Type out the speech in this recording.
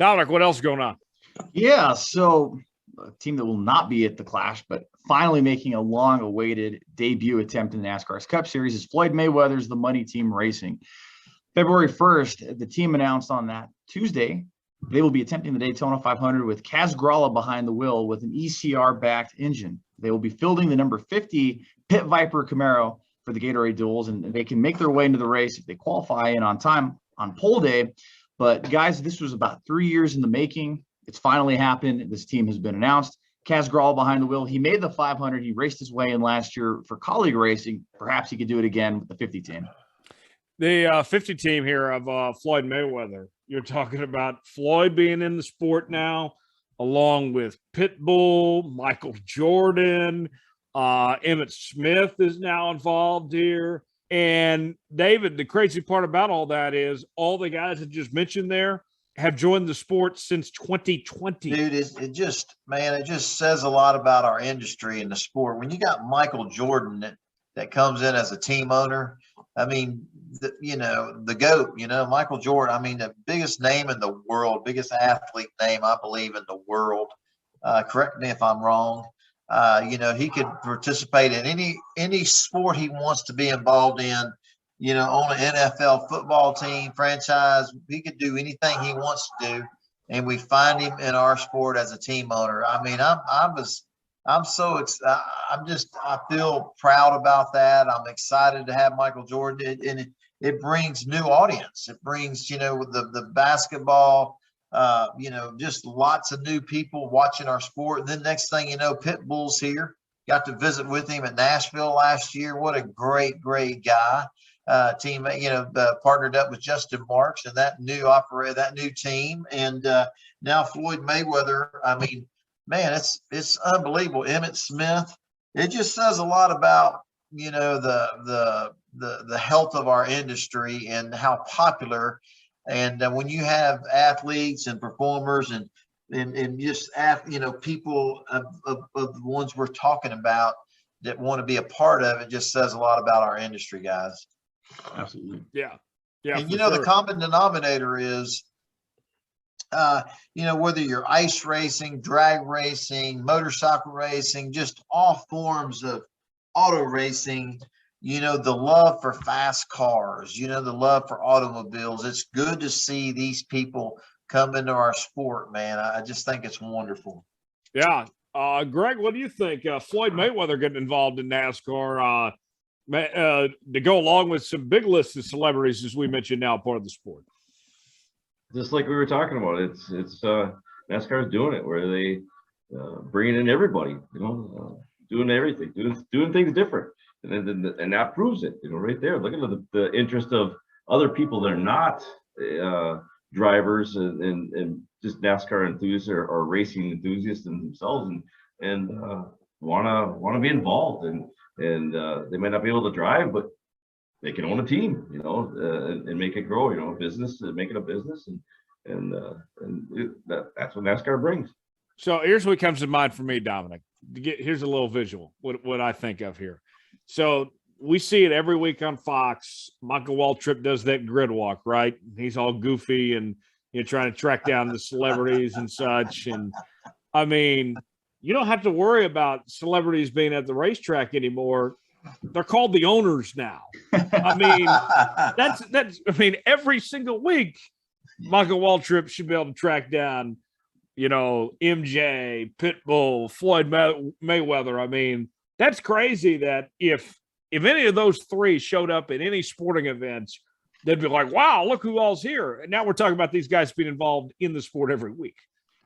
Dominic, what else is going on? Yeah, so a team that will not be at the Clash, but finally making a long-awaited debut attempt in the NASCAR's Cup Series is Floyd Mayweather's The Money Team Racing. February 1st, the team announced on that Tuesday they will be attempting the Daytona 500 with Kaz Grala behind the wheel with an ECR-backed engine. They will be fielding the number 50 Pit Viper Camaro for the Gatorade Duels, and they can make their way into the race if they qualify in on time on pole day. But guys, this was about 3 years in the making. It's finally happened. This team has been announced. Kaz Grala behind the wheel. He made the 500. He raced his way in last year for colleague racing. Perhaps he could do it again with the 50 team. The 50 team here of Floyd Mayweather. You're talking about Floyd being in the sport now, along with Pitbull, Michael Jordan, Emmett Smith is now involved here. And David, the crazy part about all that is all the guys that just mentioned there have joined the sport since 2020. Dude, it just says a lot about our industry and the sport. When you got Michael Jordan that comes in as a team owner, I mean, the GOAT, Michael Jordan, I mean, the biggest name in the world, biggest athlete name, I believe, in the world. Correct me if I'm wrong. He could participate in any sport he wants to be involved in, on an NFL football team, franchise. He could do anything he wants to do. And we find him in our sport as a team owner. I mean, I feel proud about that. I'm excited to have Michael Jordan, and it brings new audience. It brings, the basketball, just lots of new people watching our sport. And then next thing you know, Pitbull's here. Got to visit with him in Nashville last year. What a great guy. Team, partnered up with Justin Marks and that new team. And now Floyd Mayweather, I mean, man, it's unbelievable. Emmett Smith. It just says a lot about, the health of our industry and how popular. And when you have athletes and performers and just people of the ones we're talking about that want to be a part of it, just says a lot about our industry, guys. Absolutely. Yeah. And the common denominator is, whether you're ice racing, drag racing, motorcycle racing, just all forms of auto racing, the love for fast cars, the love for automobiles. It's good to see these people come into our sport, man. I just think it's wonderful. Yeah. Greg, what do you think? Floyd Mayweather getting involved in NASCAR to go along with some big lists of celebrities, as we mentioned, now part of the sport. Just like we were talking about, it's NASCAR is doing it where they bringing in everybody, doing everything, doing things different, and that proves it, right there. Look at the interest of other people that are not drivers and just NASCAR enthusiasts or racing enthusiasts themselves, and want to be involved, and they might not be able to drive, but they can own a team, and make it grow, a business, make it a business, that's what NASCAR brings. So here's what comes to mind for me, Dominic. Here's a little visual, what I think of here. So we see it every week on Fox. Michael Waltrip does that grid walk, right? He's all goofy and trying to track down the celebrities and such. And I mean, you don't have to worry about celebrities being at the racetrack anymore. They're called the owners now. I mean, that's every single week, Michael Waltrip should be able to track down, MJ, Pitbull, Floyd Mayweather. I mean, that's crazy that if any of those three showed up at any sporting events, they'd be like, wow, look who all's here. And now we're talking about these guys being involved in the sport every week.